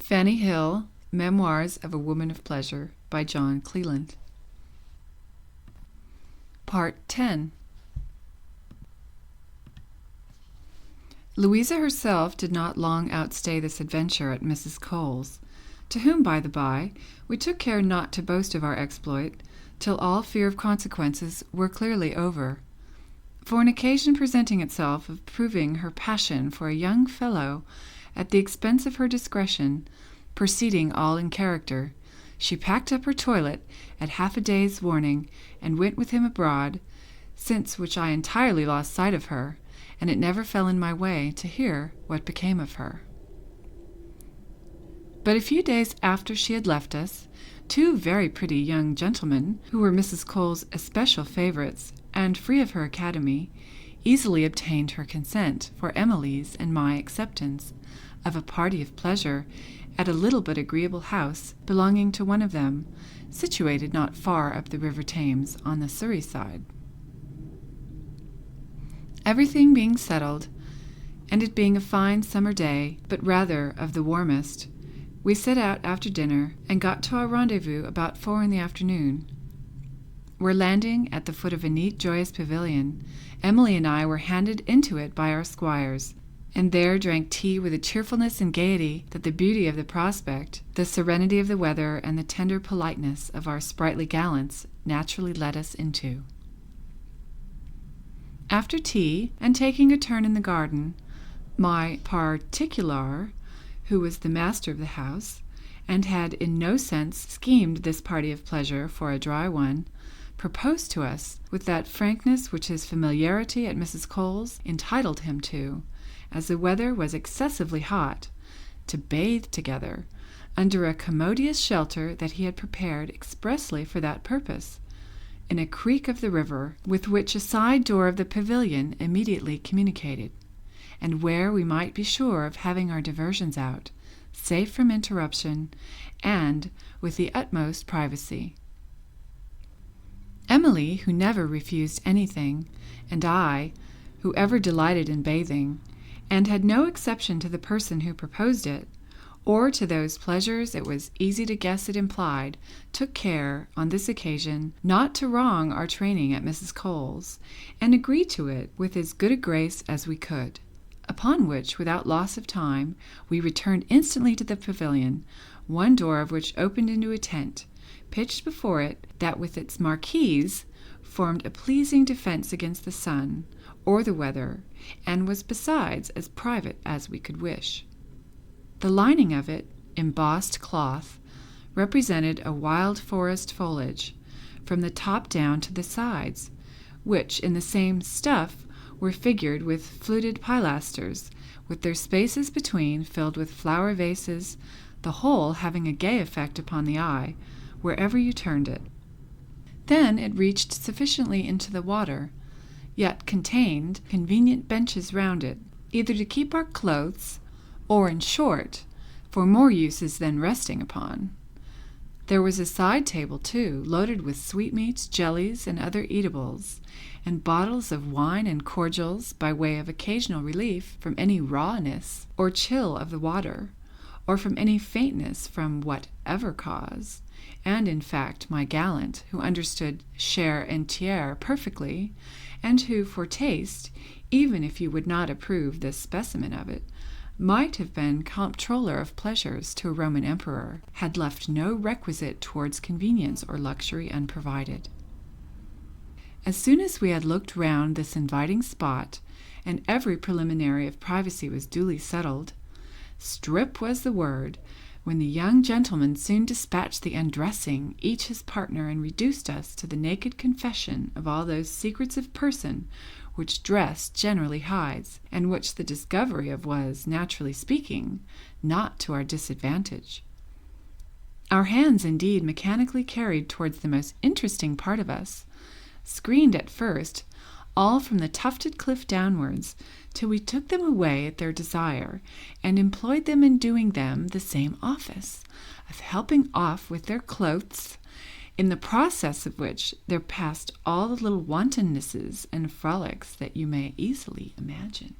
Fanny Hill, Memoirs of a Woman of Pleasure by John Cleland. Part 10. Louisa herself did not long outstay this adventure at Mrs. Cole's, to whom, by the by, we took care not to boast of our exploit till all fear of consequences were clearly over, for an occasion presenting itself of proving her passion for a young fellow at the expense of her discretion, proceeding all in character, she packed up her toilet at half a day's warning, and went with him abroad, since which I entirely lost sight of her, and it never fell in my way to hear what became of her. But a few days after she had left us, two very pretty young gentlemen, who were Mrs. Cole's especial favourites, and free of her academy, easily obtained her consent for Emily's and my acceptance of a party of pleasure at a little but agreeable house belonging to one of them, situated not far up the river Thames on the Surrey side. Everything being settled, and it being a fine summer day, but rather of the warmest, we set out after dinner and got to our rendezvous about 4 in the afternoon. Where landing at the foot of a neat, joyous pavilion, Emily and I were handed into it by our squires, and there drank tea with a cheerfulness and gaiety that the beauty of the prospect, the serenity of the weather, and the tender politeness of our sprightly gallants naturally led us into. After tea, and taking a turn in the garden, my particular, who was the master of the house, and had in no sense schemed this party of pleasure for a dry one, proposed to us, with that frankness which his familiarity at Mrs. Cole's entitled him to, as the weather was excessively hot, to bathe together, under a commodious shelter that he had prepared expressly for that purpose, in a creek of the river, with which a side door of the pavilion immediately communicated, and where we might be sure of having our diversions out, safe from interruption, and with the utmost privacy. Emily, who never refused anything, and I, who ever delighted in bathing, and had no exception to the person who proposed it, or to those pleasures it was easy to guess it implied, took care, on this occasion, not to wrong our training at Mrs. Cole's, and agreed to it with as good a grace as we could. Upon which, without loss of time, we returned instantly to the pavilion, one door of which opened into a tent, pitched before it, that with its marquise formed a pleasing defence against the sun, or the weather, and was besides as private as we could wish. The lining of it, embossed cloth, represented a wild forest foliage, from the top down to the sides, which in the same stuff were figured with fluted pilasters, with their spaces between filled with flower vases, the whole having a gay effect upon the eye, wherever you turned it. Then it reached sufficiently into the water, yet contained convenient benches round it, either to keep our clothes, or, in short, for more uses than resting upon. There was a side table, too, loaded with sweetmeats, jellies, and other eatables, and bottles of wine and cordials by way of occasional relief from any rawness or chill of the water, or from any faintness from whatever cause, and, in fact, my gallant, who understood share and tiers perfectly, and who, for taste, even if you would not approve this specimen of it, might have been comptroller of pleasures to a Roman emperor, had left no requisite towards convenience or luxury unprovided. As soon as we had looked round this inviting spot, and every preliminary of privacy was duly settled, strip was the word, when the young gentlemen soon dispatched the undressing, each his partner, and reduced us to the naked confession of all those secrets of person which dress generally hides, and which the discovery of was, naturally speaking, not to our disadvantage. Our hands, indeed, mechanically carried towards the most interesting part of us, screened at first, all from the tufted cliff downwards, till we took them away at their desire, and employed them in doing them the same office, of helping off with their clothes, in the process of which there passed all the little wantonnesses and frolics that you may easily imagine.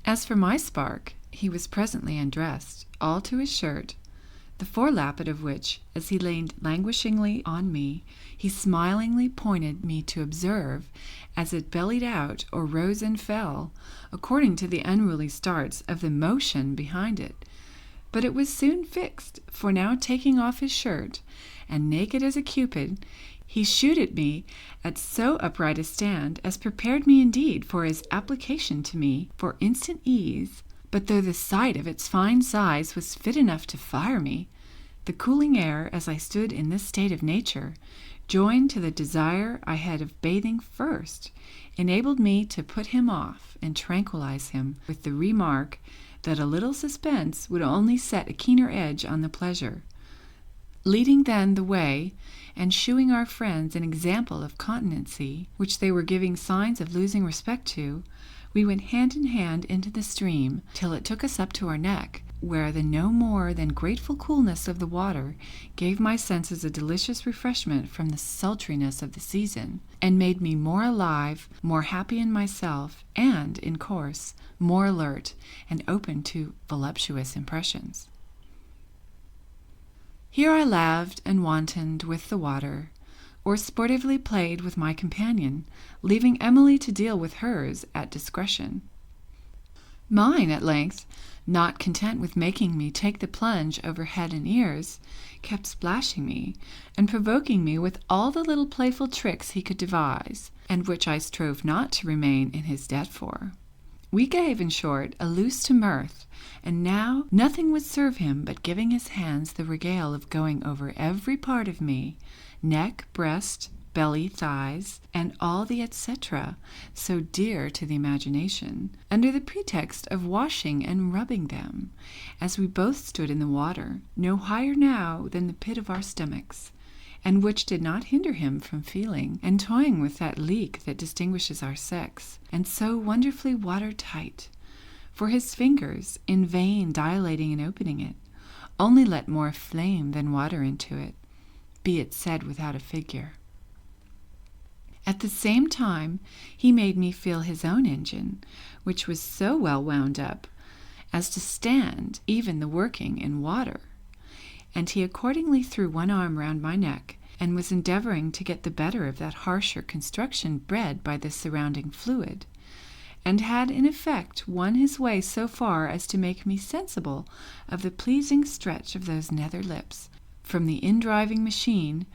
As for my spark, He was presently undressed, all to his shirt, the forelappet of which, as he leaned languishingly on me, he smilingly pointed me to observe, as it bellied out or rose and fell, according to the unruly starts of the motion behind it. But it was soon fixed, for now taking off his shirt, and naked as a Cupid, he shooed at me at so upright a stand as prepared me indeed for his application to me for instant ease. But though the sight of its fine size was fit enough to fire me, the cooling air, as I stood in this state of nature, joined to the desire I had of bathing first, enabled me to put him off and tranquilize him with the remark that a little suspense would only set a keener edge on the pleasure. Leading then the way, and shewing our friends an example of continency, which they were giving signs of losing respect to, we went hand in hand into the stream till it took us up to our neck, where the no more than grateful coolness of the water gave my senses a delicious refreshment from the sultriness of the season, and made me more alive, more happy in myself, and, in course, more alert and open to voluptuous impressions. Here I laved and wantoned with the water, or sportively played with my companion, leaving Emily to deal with hers at discretion. Mine, at length, not content with making me take the plunge over head and ears, kept splashing me, and provoking me with all the little playful tricks he could devise, and which I strove not to remain in his debt for. We gave, in short, a loose to mirth, and now nothing would serve him but giving his hands the regale of going over every part of me, neck, breast, belly, thighs, and all the etc., so dear to the imagination, under the pretext of washing and rubbing them, as we both stood in the water, no higher now than the pit of our stomachs, and which did not hinder him from feeling and toying with that leak that distinguishes our sex, and so wonderfully water-tight, for his fingers, in vain dilating and opening it, only let more flame than water into it, be it said without a figure. At the same time he made me feel his own engine, which was so well wound up as to stand even the working in water, and he accordingly threw one arm round my neck, and was endeavoring to get the better of that harsher construction bred by the surrounding fluid, and had in effect won his way so far as to make me sensible of the pleasing stretch of those nether lips from the indriving machine,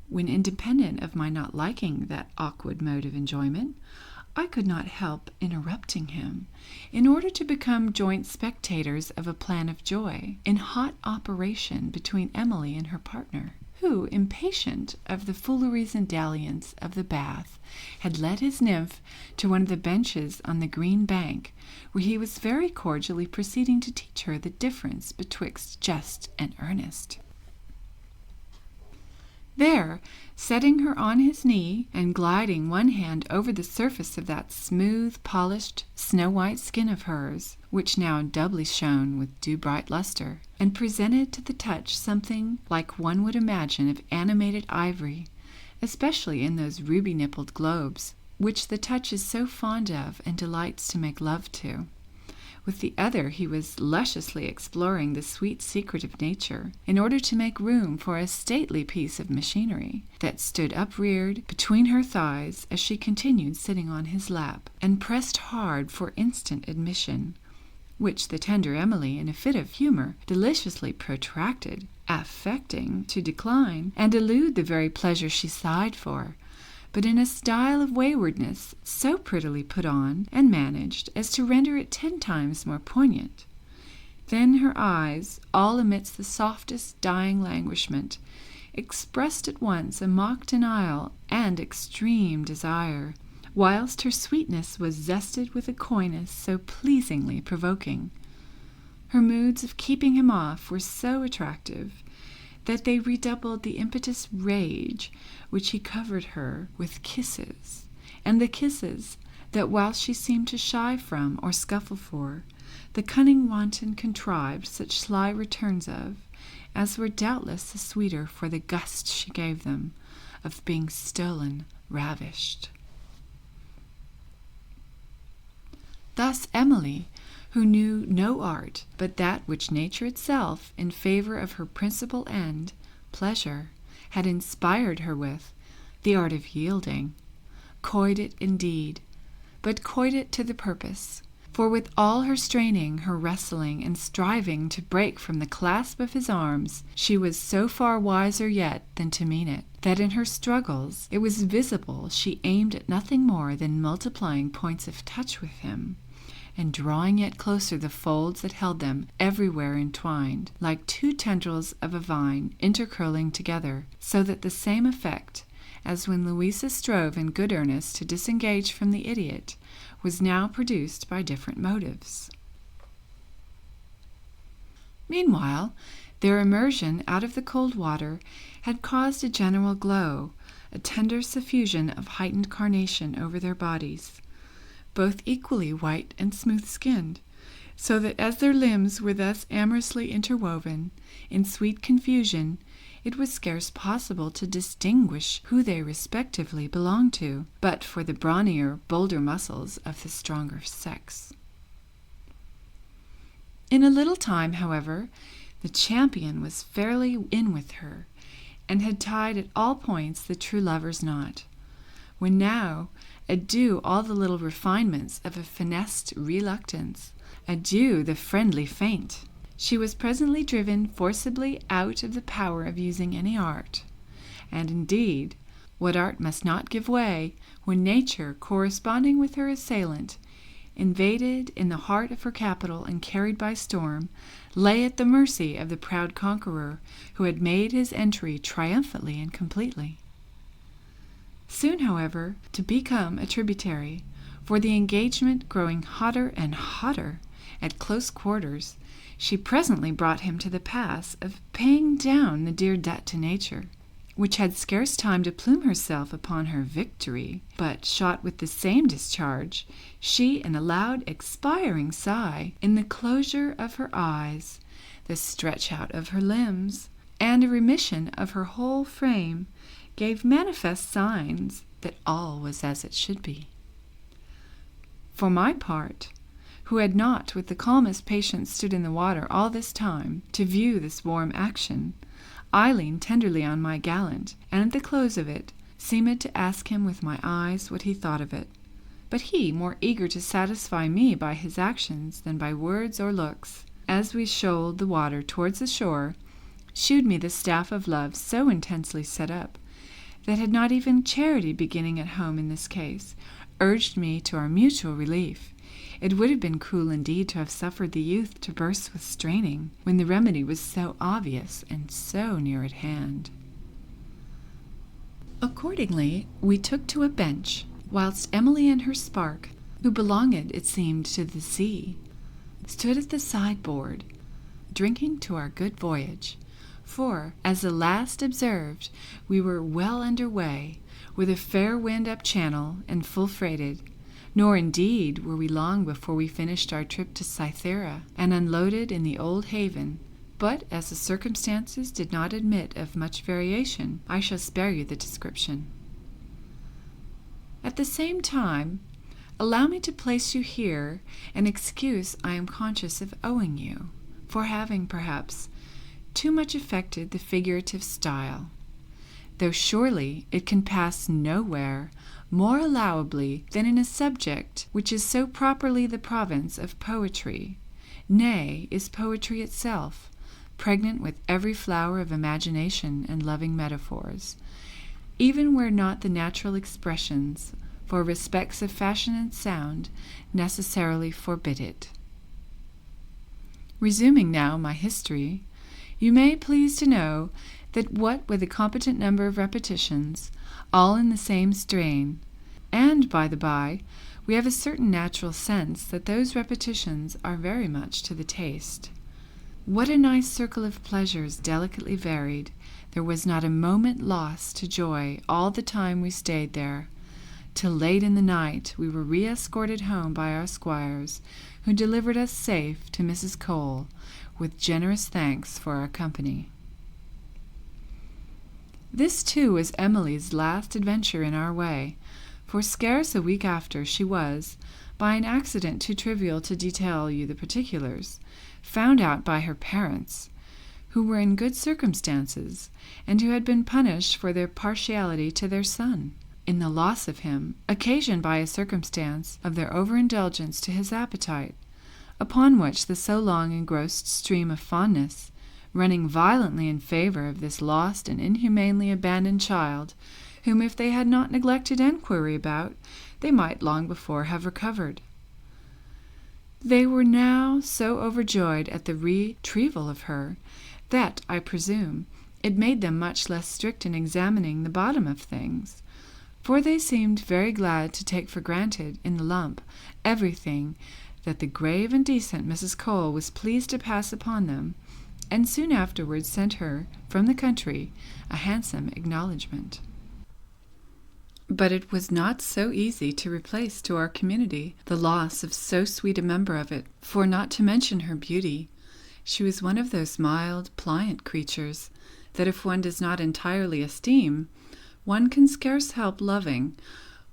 when, independent of my not liking that awkward mode of enjoyment, I could not help interrupting him, in order to become joint spectators of a plan of joy, in hot operation between Emily and her partner, who, impatient of the fooleries and dalliance of the bath, had led his nymph to one of the benches on the green bank, where he was very cordially proceeding to teach her the difference betwixt jest and earnest. There, setting her on his knee, and gliding one hand over the surface of that smooth, polished, snow-white skin of hers, which now doubly shone with dew-bright lustre, and presented to the touch something like one would imagine of animated ivory, especially in those ruby-nippled globes, which the touch is so fond of and delights to make love to. With the other he was lusciously exploring the sweet secret of nature, in order to make room for a stately piece of machinery that stood upreared between her thighs as she continued sitting on his lap, and pressed hard for instant admission, which the tender Emily, in a fit of humour, deliciously protracted, affecting to decline and elude the very pleasure she sighed for, but in a style of waywardness so prettily put on and managed as to render it 10 times more poignant. Then her eyes, all amidst the softest dying languishment, expressed at once a mock denial and extreme desire, whilst her sweetness was zested with a coyness so pleasingly provoking. Her moods of keeping him off were so attractive that they redoubled the impetuous rage which he covered her with kisses, and the kisses that, whilst she seemed to shy from or scuffle for, the cunning wanton contrived such sly returns of, as were doubtless the sweeter for the gust she gave them of being stolen, ravished. Thus Emily, who knew no art but that which nature itself, in favor of her principal end, pleasure, had inspired her with, the art of yielding, coyed it indeed, but coyed it to the purpose. For with all her straining, her wrestling, and striving to break from the clasp of his arms, she was so far wiser yet than to mean it, that in her struggles it was visible she aimed at nothing more than multiplying points of touch with him, and drawing yet closer the folds that held them everywhere entwined, like two tendrils of a vine intercurling together, so that the same effect, as when Louisa strove in good earnest to disengage from the idiot, was now produced by different motives. Meanwhile, their immersion out of the cold water had caused a general glow, a tender suffusion of heightened carnation over their bodies, both equally white and smooth-skinned, so that as their limbs were thus amorously interwoven, in sweet confusion, it was scarce possible to distinguish who they respectively belonged to, but for the brawnier, bolder muscles of the stronger sex. In a little time, however, the champion was fairly in with her, and had tied at all points the true lover's knot, when now, adieu all the little refinements of a finessed reluctance, adieu the friendly feint. She was presently driven forcibly out of the power of using any art, and indeed, what art must not give way, when nature, corresponding with her assailant, invaded in the heart of her capital and carried by storm, lay at the mercy of the proud conqueror who had made his entry triumphantly and completely. Soon, however, to become a tributary, for the engagement growing hotter and hotter at close quarters, she presently brought him to the pass of paying down the dear debt to nature, which had scarce time to plume herself upon her victory, but shot with the same discharge, she in a loud expiring sigh, in the closure of her eyes, the stretch out of her limbs, and a remission of her whole frame, gave manifest signs that all was as it should be. For my part, who had not with the calmest patience stood in the water all this time to view this warm action, I leaned tenderly on my gallant, and at the close of it seemed to ask him with my eyes what he thought of it. But he, more eager to satisfy me by his actions than by words or looks, as we shoaled the water towards the shore, shewed me the staff of love so intensely set up, that had not even charity beginning at home in this case, urged me to our mutual relief, it would have been cruel indeed to have suffered the youth to burst with straining, when the remedy was so obvious and so near at hand. Accordingly, we took to a bench, whilst Emily and her spark, who belonged, it seemed, to the sea, stood at the sideboard, drinking to our good voyage. For, as the last observed, we were well under way, with a fair wind up channel and full freighted, nor indeed were we long before we finished our trip to Cythera and unloaded in the old haven, but as the circumstances did not admit of much variation, I shall spare you the description. At the same time, allow me to place you here an excuse I am conscious of owing you, for having, perhaps, too much affected the figurative style, though surely it can pass nowhere more allowably than in a subject which is so properly the province of poetry, nay, is poetry itself, pregnant with every flower of imagination and loving metaphors, even where not the natural expressions, for respects of fashion and sound, necessarily forbid it. Resuming now my history, you may please to know that what with a competent number of repetitions, all in the same strain, and, by the by, we have a certain natural sense that those repetitions are very much to the taste. What a nice circle of pleasures delicately varied! There was not a moment lost to joy all the time we stayed there. Till late in the night we were re-escorted home by our squires, who delivered us safe to Mrs. Cole, with generous thanks for our company. This, too, was Emily's last adventure in our way, for scarce a week after she was, by an accident too trivial to detail you the particulars, found out by her parents, who were in good circumstances, and who had been punished for their partiality to their son, in the loss of him, occasioned by a circumstance of their overindulgence to his appetite, upon which the so long engrossed stream of fondness, running violently in favor of this lost and inhumanely abandoned child, whom if they had not neglected enquiry about, they might long before have recovered. They were now so overjoyed at the retrieval of her, that, I presume, it made them much less strict in examining the bottom of things, for they seemed very glad to take for granted, in the lump, everything that the grave and decent Mrs. Cole was pleased to pass upon them, and soon afterwards sent her, from the country, a handsome acknowledgment. But it was not so easy to replace to our community the loss of so sweet a member of it, for not to mention her beauty, she was one of those mild, pliant creatures that if one does not entirely esteem, one can scarce help loving,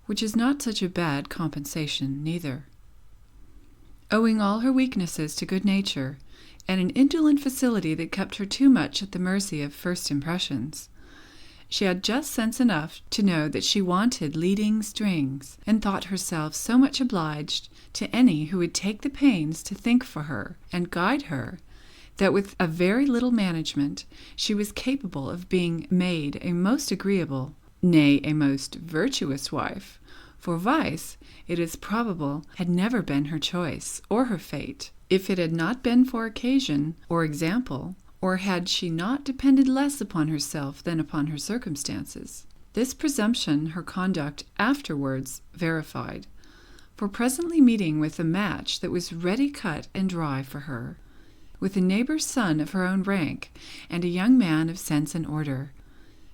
which is not such a bad compensation neither. Owing all her weaknesses to good nature, and an indolent facility that kept her too much at the mercy of first impressions, she had just sense enough to know that she wanted leading strings, and thought herself so much obliged to any who would take the pains to think for her and guide her, that with a very little management she was capable of being made a most agreeable, nay, a most virtuous wife, for vice, it is probable, had never been her choice or her fate, if it had not been for occasion or example, or had she not depended less upon herself than upon her circumstances. This presumption her conduct afterwards verified, for presently meeting with a match that was ready cut and dry for her, with a neighbour's son of her own rank, and a young man of sense and order,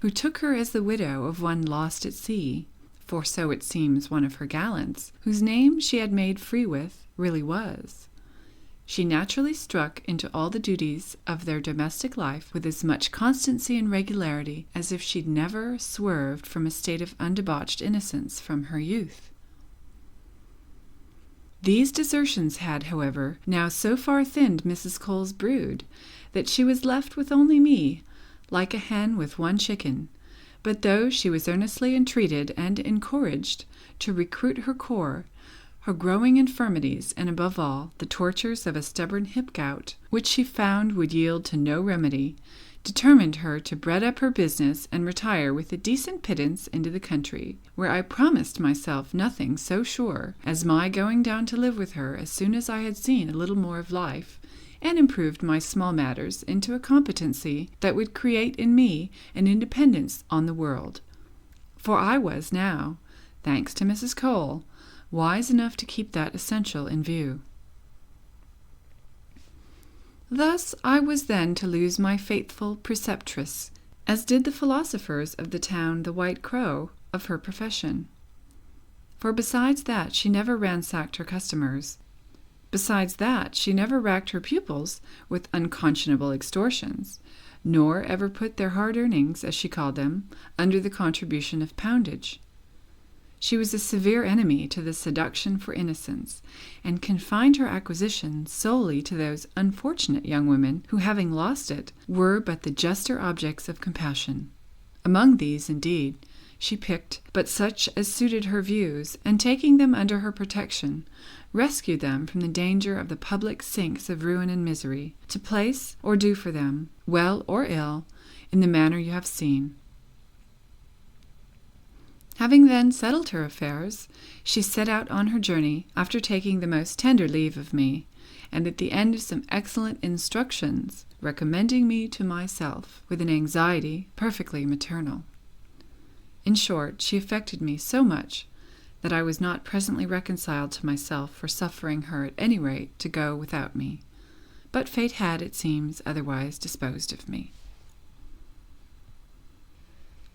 who took her as the widow of one lost at sea, for so it seems one of her gallants, whose name she had made free with, really was. She naturally struck into all the duties of their domestic life with as much constancy and regularity as if she'd never swerved from a state of undebauched innocence from her youth. These desertions had, however, now so far thinned Mrs. Cole's brood, that she was left with only me, like a hen with one chicken. But though she was earnestly entreated and encouraged to recruit her corps, her growing infirmities, and above all, the tortures of a stubborn hip gout, which she found would yield to no remedy, determined her to bread up her business and retire with a decent pittance into the country, where I promised myself nothing so sure as my going down to live with her as soon as I had seen a little more of life, and improved my small matters into a competency that would create in me an independence on the world. For I was now, thanks to Mrs. Cole, wise enough to keep that essential in view. Thus I was then to lose my faithful preceptress, as did the philosophers of the town the White Crow of her profession. For besides that she never ransacked her customers, besides that she never racked her pupils with unconscionable extortions, nor ever put their hard earnings, as she called them, under the contribution of poundage. She was a severe enemy to the seduction for innocence, and confined her acquisition solely to those unfortunate young women who, having lost it, were but the juster objects of compassion. Among these, indeed, she picked but such as suited her views, and taking them under her protection, rescued them from the danger of the public sinks of ruin and misery, to place or do for them, well or ill, in the manner you have seen. Having then settled her affairs, she set out on her journey, after taking the most tender leave of me, and at the end of some excellent instructions, recommending me to myself, with an anxiety perfectly maternal. In short, she affected me so much that I was not presently reconciled to myself for suffering her at any rate to go without me, but fate had, it seems, otherwise disposed of me.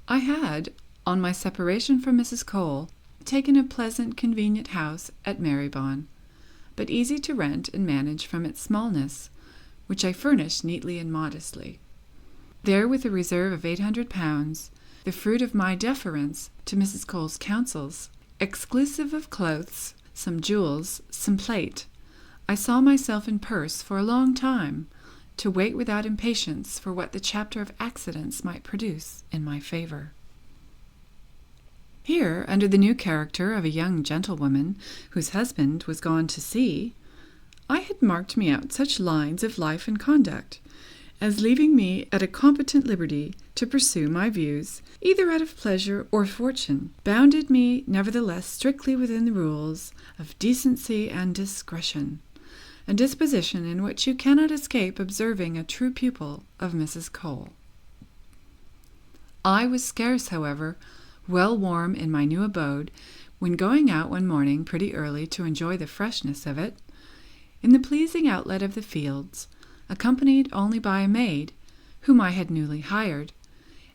I had, on my separation from Mrs. Cole, taken a pleasant, convenient house at Marybone, but easy to rent and manage from its smallness, which I furnished neatly and modestly. There, with a reserve of £800, the fruit of my deference to Mrs. Cole's counsels, Exclusive of clothes, some jewels, some plate, I saw myself in purse for a long time, to wait without impatience for what the chapter of accidents might produce in my favor. Here, under the new character of a young gentlewoman whose husband was gone to sea, I had marked me out such lines of life and conduct as leaving me at a competent liberty to pursue my views, either out of pleasure or fortune, bounded me nevertheless strictly within the rules of decency and discretion, a disposition in which you cannot escape observing a true pupil of Mrs. Cole. I was scarce, however, well warm in my new abode, when going out one morning pretty early to enjoy the freshness of it, in the pleasing outlet of the fields, accompanied only by a maid, whom I had newly hired,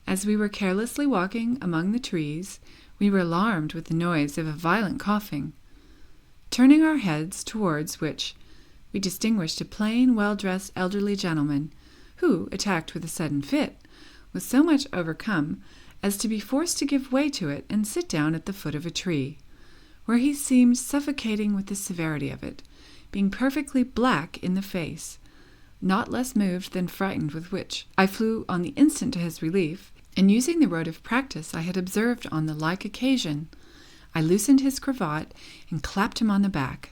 as we were carelessly walking among the trees, we were alarmed with the noise of a violent coughing. Turning our heads towards which, we distinguished a plain, well-dressed elderly gentleman, who, attacked with a sudden fit, was so much overcome as to be forced to give way to it and sit down at the foot of a tree, where he seemed suffocating with the severity of it, being perfectly black in the face, not less moved than frightened, with which I flew on the instant to his relief, and using the road of practice I had observed on the like occasion, I loosened his cravat and clapped him on the back.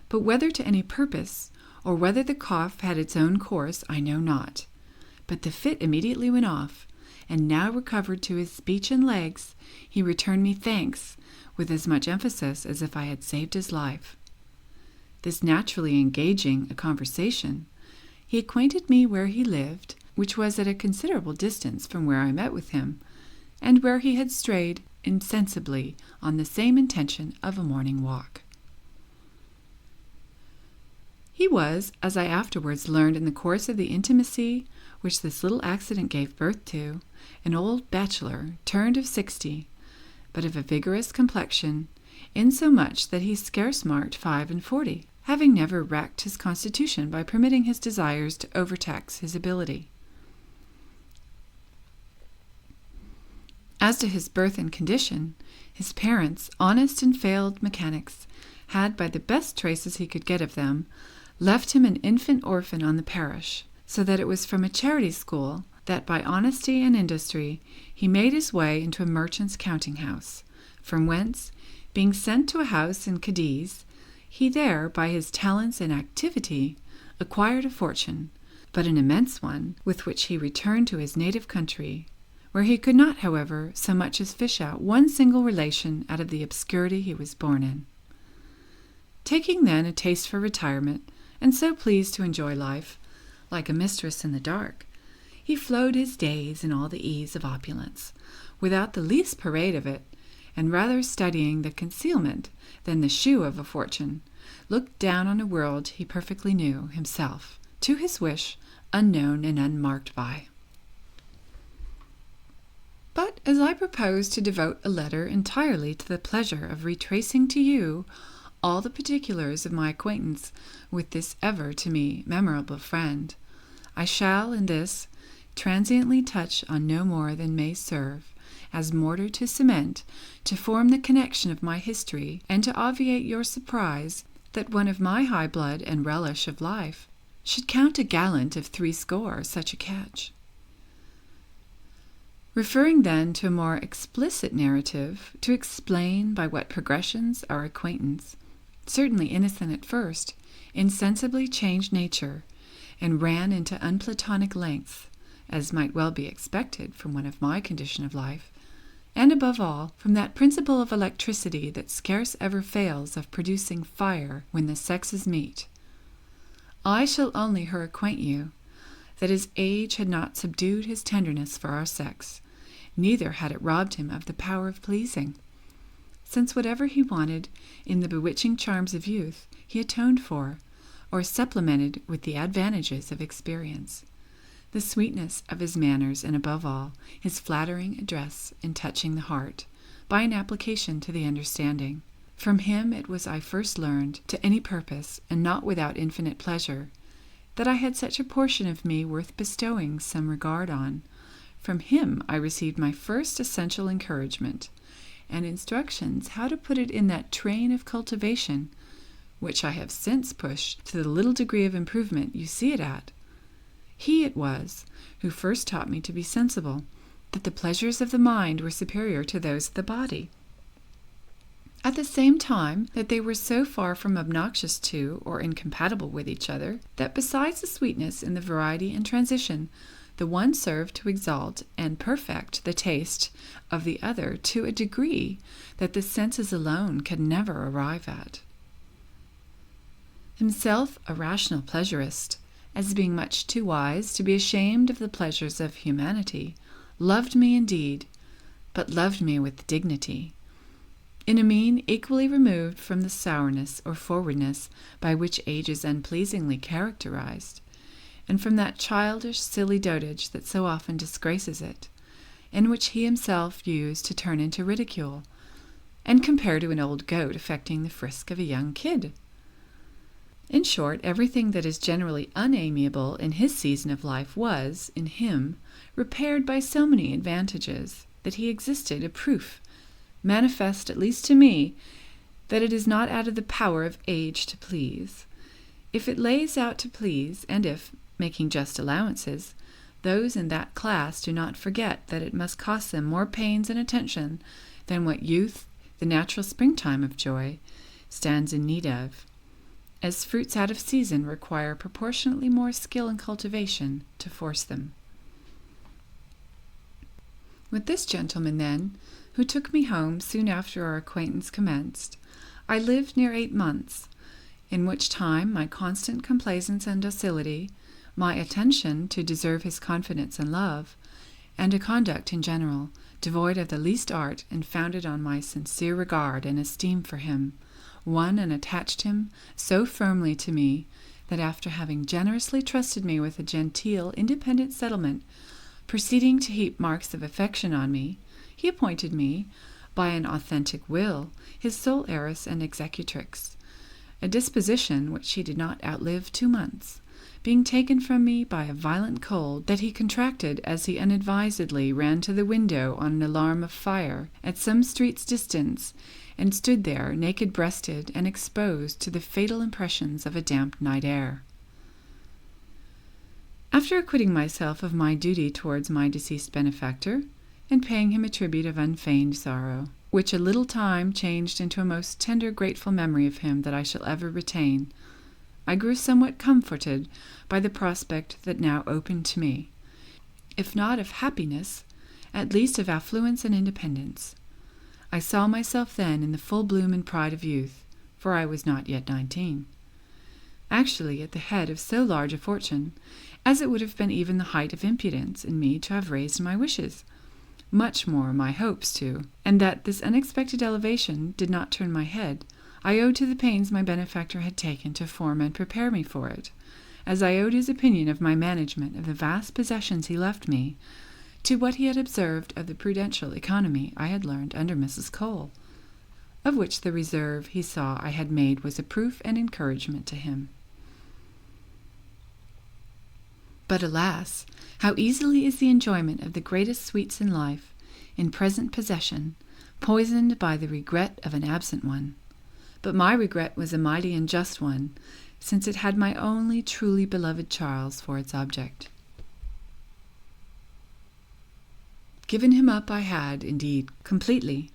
But whether to any purpose, or whether the cough had its own course, I know not. But the fit immediately went off, and now recovered to his speech and legs, he returned me thanks with as much emphasis as if I had saved his life. This naturally engaging a conversation, he acquainted me where he lived, which was at a considerable distance from where I met with him, and where he had strayed insensibly on the same intention of a morning walk. He was, as I afterwards learned in the course of the intimacy which this little accident gave birth to, an old bachelor, turned of 60, but of a vigorous complexion, insomuch that he scarce marked 45, having never racked his constitution by permitting his desires to overtax his ability. As to his birth and condition, his parents, honest and failed mechanics, had, by the best traces he could get of them, left him an infant orphan on the parish, so that it was from a charity school that by honesty and industry he made his way into a merchant's counting-house, from whence, being sent to a house in Cadiz, he there, by his talents and activity, acquired a fortune, but an immense one, with which he returned to his native country, where he could not, however, so much as fish out one single relation out of the obscurity he was born in. Taking then a taste for retirement, and so pleased to enjoy life, like a mistress in the dark, he flowed his days in all the ease of opulence, without the least parade of it, and rather studying the concealment than the shew of a fortune, looked down on a world he perfectly knew himself, to his wish, unknown and unmarked by. But as I propose to devote a letter entirely to the pleasure of retracing to you all the particulars of my acquaintance with this ever to me memorable friend, I shall in this transiently touch on no more than may serve as mortar to cement, to form the connection of my history, and to obviate your surprise that one of my high blood and relish of life should count a gallant of 80 such a catch. Referring then to a more explicit narrative, to explain by what progressions our acquaintance, certainly innocent at first, insensibly changed nature, and ran into unplatonic lengths, as might well be expected from one of my condition of life, and above all, from that principle of electricity that scarce ever fails of producing fire when the sexes meet. I shall only her acquaint you, that his age had not subdued his tenderness for our sex, neither had it robbed him of the power of pleasing, since whatever he wanted in the bewitching charms of youth he atoned for, or supplemented with the advantages of experience, the sweetness of his manners, and above all, his flattering address in touching the heart, by an application to the understanding. From him it was I first learned, to any purpose, and not without infinite pleasure, that I had such a portion of me worth bestowing some regard on. From him I received my first essential encouragement, and instructions how to put it in that train of cultivation which I have since pushed to the little degree of improvement you see it at. He it was who first taught me to be sensible that the pleasures of the mind were superior to those of the body, at the same time that they were so far from obnoxious to or incompatible with each other, that besides the sweetness in the variety and transition, the one served to exalt and perfect the taste of the other to a degree that the senses alone can never arrive at. Himself a rational pleasurist, as being much too wise to be ashamed of the pleasures of humanity, loved me indeed, but loved me with dignity, in a mien equally removed from the sourness or forwardness by which age is unpleasingly characterized, and from that childish, silly dotage that so often disgraces it, and which he himself used to turn into ridicule, and compare to an old goat affecting the frisk of a young kid. In short, everything that is generally unamiable in his season of life was, in him, repaired by so many advantages, that he existed a proof, manifest at least to me, that it is not out of the power of age to please. If it lays out to please, and if, making just allowances, those in that class do not forget that it must cost them more pains and attention than what youth, the natural springtime of joy, stands in need of, as fruits out of season require proportionately more skill and cultivation to force them. With this gentleman, then, who took me home soon after our acquaintance commenced, I lived near 8 months, in which time my constant complaisance and docility, my attention to deserve his confidence and love, and a conduct in general, devoid of the least art and founded on my sincere regard and esteem for him, won and attached him so firmly to me that after having generously trusted me with a genteel, independent settlement, proceeding to heap marks of affection on me, he appointed me, by an authentic will, his sole heiress and executrix, a disposition which he did not outlive 2 months, being taken from me by a violent cold that he contracted as he unadvisedly ran to the window on an alarm of fire at some street's distance, and stood there naked-breasted and exposed to the fatal impressions of a damp night air. After acquitting myself of my duty towards my deceased benefactor, and paying him a tribute of unfeigned sorrow, which a little time changed into a most tender, grateful memory of him that I shall ever retain, I grew somewhat comforted by the prospect that now opened to me, if not of happiness, at least of affluence and independence. I saw myself then in the full bloom and pride of youth, for I was not yet 19, actually at the head of so large a fortune, as it would have been even the height of impudence in me to have raised my wishes, much more my hopes too, and that this unexpected elevation did not turn my head, I owed to the pains my benefactor had taken to form and prepare me for it, as I owed his opinion of my management of the vast possessions he left me, to what he had observed of the prudential economy I had learned under Mrs. Cole, of which the reserve he saw I had made was a proof and encouragement to him. But alas, how easily is the enjoyment of the greatest sweets in life, in present possession, poisoned by the regret of an absent one! But my regret was a mighty and just one, since it had my only truly beloved Charles for its object. Given him up I had, indeed, completely,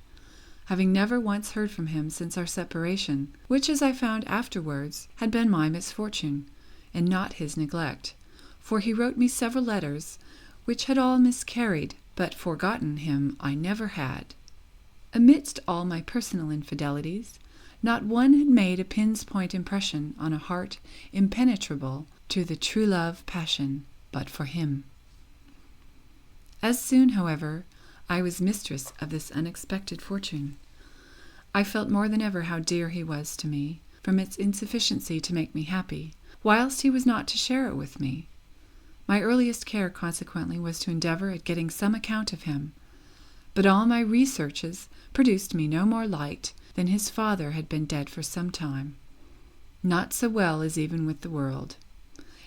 having never once heard from him since our separation, which, as I found afterwards, had been my misfortune, and not his neglect, for he wrote me several letters, which had all miscarried, but forgotten him I never had. Amidst all my personal infidelities, not one had made a pin's point impression on a heart impenetrable to the true love passion but for him. As soon, however, I was mistress of this unexpected fortune, I felt more than ever how dear he was to me, from its insufficiency to make me happy, whilst he was not to share it with me. My earliest care, consequently, was to endeavour at getting some account of him, but all my researches produced me no more light than his father had been dead for some time, not so well as even with the world,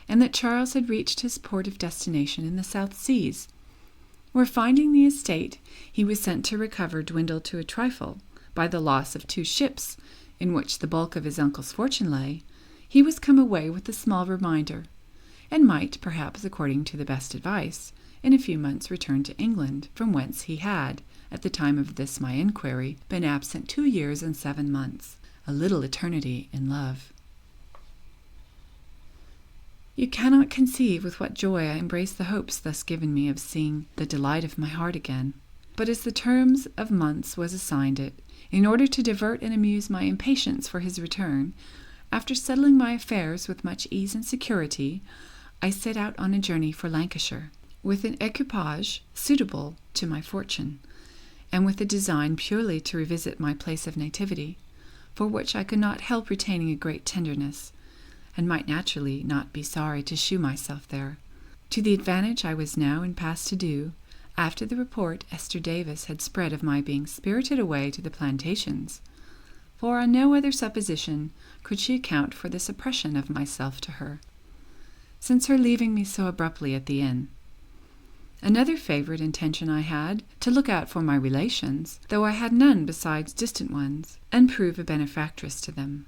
and that Charles had reached his port of destination in the South Seas, where finding the estate he was sent to recover dwindled to a trifle by the loss of 2 ships, in which the bulk of his uncle's fortune lay, he was come away with a small reminder, and might, perhaps according to the best advice, in a few months return to England, from whence he had, at the time of this my inquiry, been absent 2 years and 7 months, a little eternity in love. You cannot conceive with what joy I embraced the hopes thus given me of seeing the delight of my heart again. But as the terms of months was assigned it, in order to divert and amuse my impatience for his return, after settling my affairs with much ease and security, I set out on a journey for Lancashire, with an equipage suitable to my fortune, and with a design purely to revisit my place of nativity, for which I could not help retaining a great tenderness, and might naturally not be sorry to shew myself there, to the advantage I was now in pass to do, after the report Esther Davis had spread of my being spirited away to the plantations, for on no other supposition could she account for the suppression of myself to her, since her leaving me so abruptly at the inn. Another favourite intention I had, to look out for my relations, though I had none besides distant ones, and prove a benefactress to them.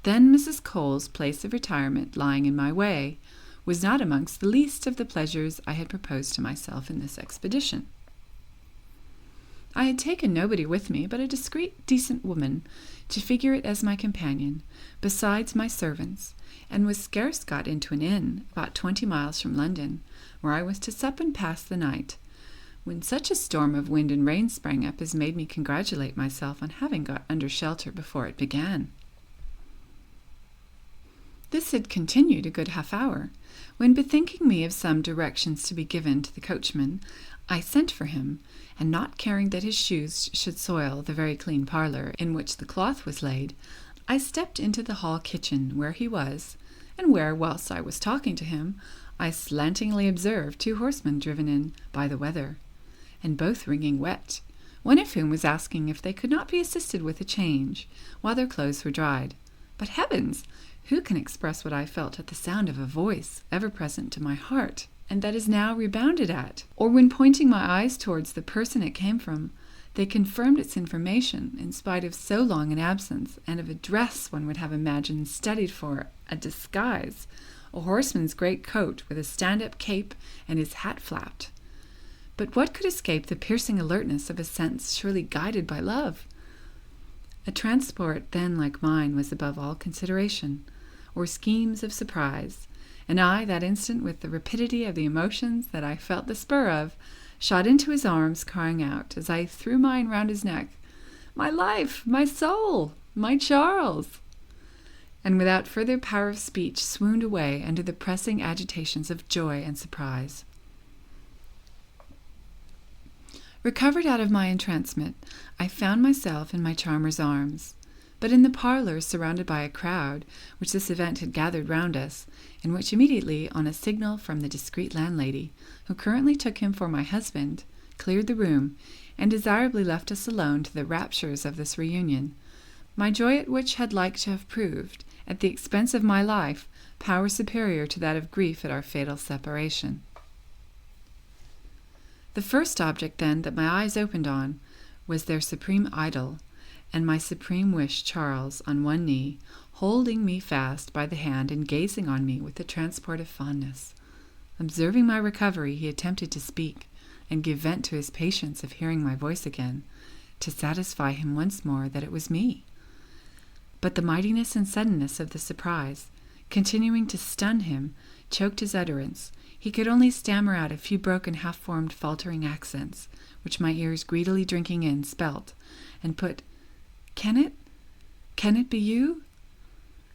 Then Mrs. Cole's place of retirement, lying in my way, was not amongst the least of the pleasures I had proposed to myself in this expedition. I had taken nobody with me but a discreet, decent woman to figure it as my companion, besides my servants, and was scarce got into an inn, about 20 miles from London, where I was to sup and pass the night, when such a storm of wind and rain sprang up as made me congratulate myself on having got under shelter before it began. This had continued a good half-hour, when, bethinking me of some directions to be given to the coachman, I sent for him, and not caring that his shoes should soil the very clean parlour in which the cloth was laid, I stepped into the hall kitchen where he was, and where, whilst I was talking to him, I slantingly observed 2 horsemen driven in by the weather, and both wringing wet, one of whom was asking if they could not be assisted with a change, while their clothes were dried. But heavens! Who can express what I felt at the sound of a voice ever present to my heart, and that is now rebounded at? Or when pointing my eyes towards the person it came from, they confirmed its information, in spite of so long an absence, and of a dress one would have imagined studied for a disguise, a horseman's great coat with a stand-up cape and his hat flapped. But what could escape the piercing alertness of a sense surely guided by love? A transport then like mine was above all consideration, or schemes of surprise, and I, that instant, with the rapidity of the emotions that I felt the spur of, shot into his arms, crying out, as I threw mine round his neck, "My life, my soul, my Charles!" and without further power of speech swooned away under the pressing agitations of joy and surprise. Recovered out of my entrancement, I found myself in my charmer's arms, but in the parlour, surrounded by a crowd, which this event had gathered round us, and which immediately, on a signal from the discreet landlady, who currently took him for my husband, cleared the room, and desirably left us alone to the raptures of this reunion, my joy at which had like to have proved, at the expense of my life, power superior to that of grief at our fatal separation. The first object, then, that my eyes opened on was their supreme idol, and my supreme wish, Charles, on one knee, holding me fast by the hand and gazing on me with a transport of fondness. Observing my recovery, he attempted to speak, and give vent to his patience of hearing my voice again, to satisfy him once more that it was me. But the mightiness and suddenness of the surprise, continuing to stun him, choked his utterance. He could only stammer out a few broken, half-formed, faltering accents, which my ears, greedily drinking in, spelt, and put, Can it be you?"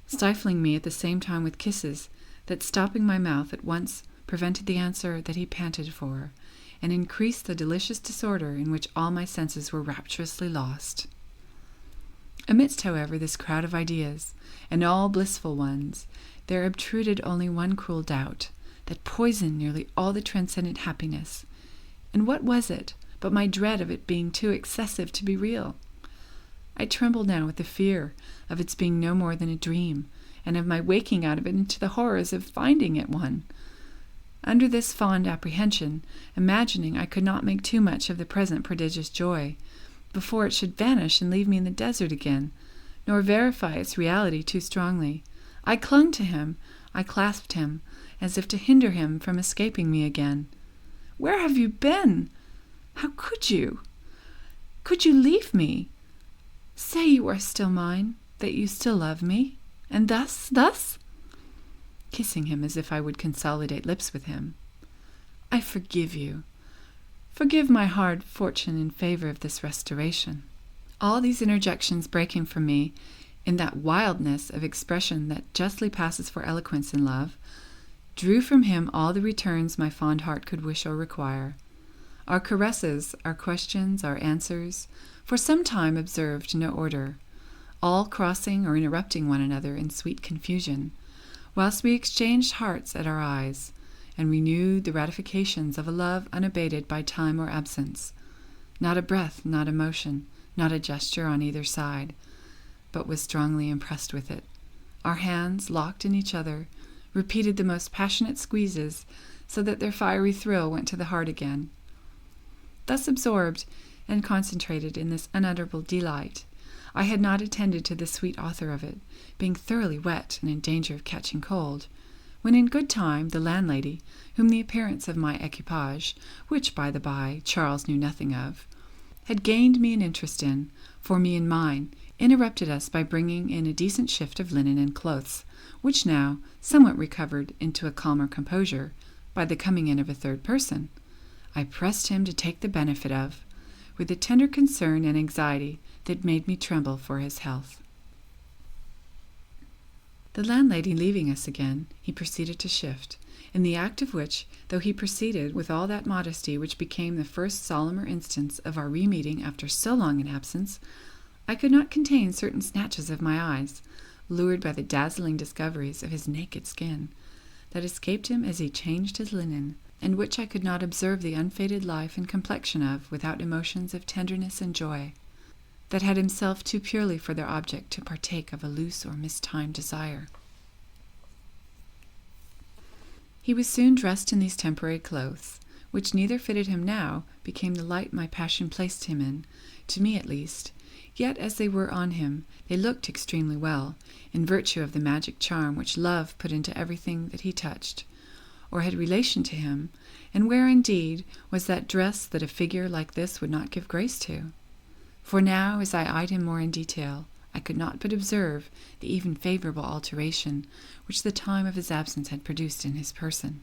stifling me at the same time with kisses that, stopping my mouth at once, prevented the answer that he panted for, and increased the delicious disorder in which all my senses were rapturously lost. Amidst, however, this crowd of ideas, and all blissful ones, there obtruded only one cruel doubt, that poisoned nearly all the transcendent happiness. And what was it but my dread of it being too excessive to be real? I trembled now with the fear of its being no more than a dream, and of my waking out of it into the horrors of finding it one. Under this fond apprehension, imagining I could not make too much of the present prodigious joy, before it should vanish and leave me in the desert again, nor verify its reality too strongly, I clung to him, I clasped him, as if to hinder him from escaping me again. "Where have you been? How could you? Could you leave me? Say you are still mine, that you still love me, and thus?" Kissing him as if I would consolidate lips with him. "I forgive you. Forgive my hard fortune in favor of this restoration." All these interjections breaking from me in that wildness of expression that justly passes for eloquence in love, drew from him all the returns my fond heart could wish or require. Our caresses, our questions, our answers, for some time observed no order, all crossing or interrupting one another in sweet confusion, whilst we exchanged hearts at our eyes, and renewed the ratifications of a love unabated by time or absence. Not a breath, not a motion, not a gesture on either side, but was strongly impressed with it. Our hands, locked in each other, repeated the most passionate squeezes, so that their fiery thrill went to the heart again. Thus absorbed and concentrated in this unutterable delight, I had not attended to the sweet author of it, being thoroughly wet and in danger of catching cold, when in good time the landlady, whom the appearance of my equipage, which, by the by, Charles knew nothing of, had gained me an interest in, for me and mine, interrupted us by bringing in a decent shift of linen and clothes, which now, somewhat recovered into a calmer composure, by the coming in of a third person, I pressed him to take the benefit of, with a tender concern and anxiety that made me tremble for his health. The landlady leaving us again, he proceeded to shift, in the act of which, though he proceeded with all that modesty which became the first solemner instance of our re-meeting after so long an absence, I could not contain certain snatches of my eyes, lured by the dazzling discoveries of his naked skin, that escaped him as he changed his linen, and which I could not observe the unfaded life and complexion of without emotions of tenderness and joy, that had himself too purely for their object to partake of a loose or mistimed desire. He was soon dressed in these temporary clothes, which neither fitted him now, became the light my passion placed him in, to me at least, yet as they were on him, they looked extremely well, in virtue of the magic charm which love put into everything that he touched, or had relation to him, and where indeed was that dress that a figure like this would not give grace to? For now, as I eyed him more in detail, I could not but observe the even favorable alteration which the time of his absence had produced in his person.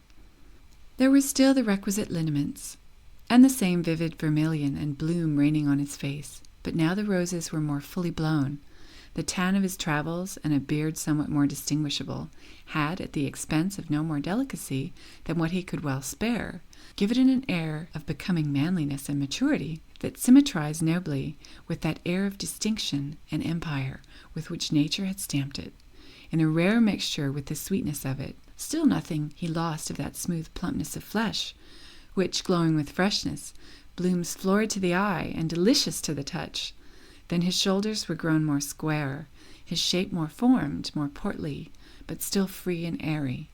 There were still the requisite lineaments, and the same vivid vermilion and bloom reigning on his face, but now the roses were more fully blown. The tan of his travels, and a beard somewhat more distinguishable, had, at the expense of no more delicacy than what he could well spare, given it an air of becoming manliness and maturity that symmetrized nobly with that air of distinction and empire with which nature had stamped it, in a rare mixture with the sweetness of it. Still nothing he lost of that smooth plumpness of flesh, which, glowing with freshness, blooms florid to the eye and delicious to the touch. Then his shoulders were grown more square, his shape more formed, more portly, but still free and airy.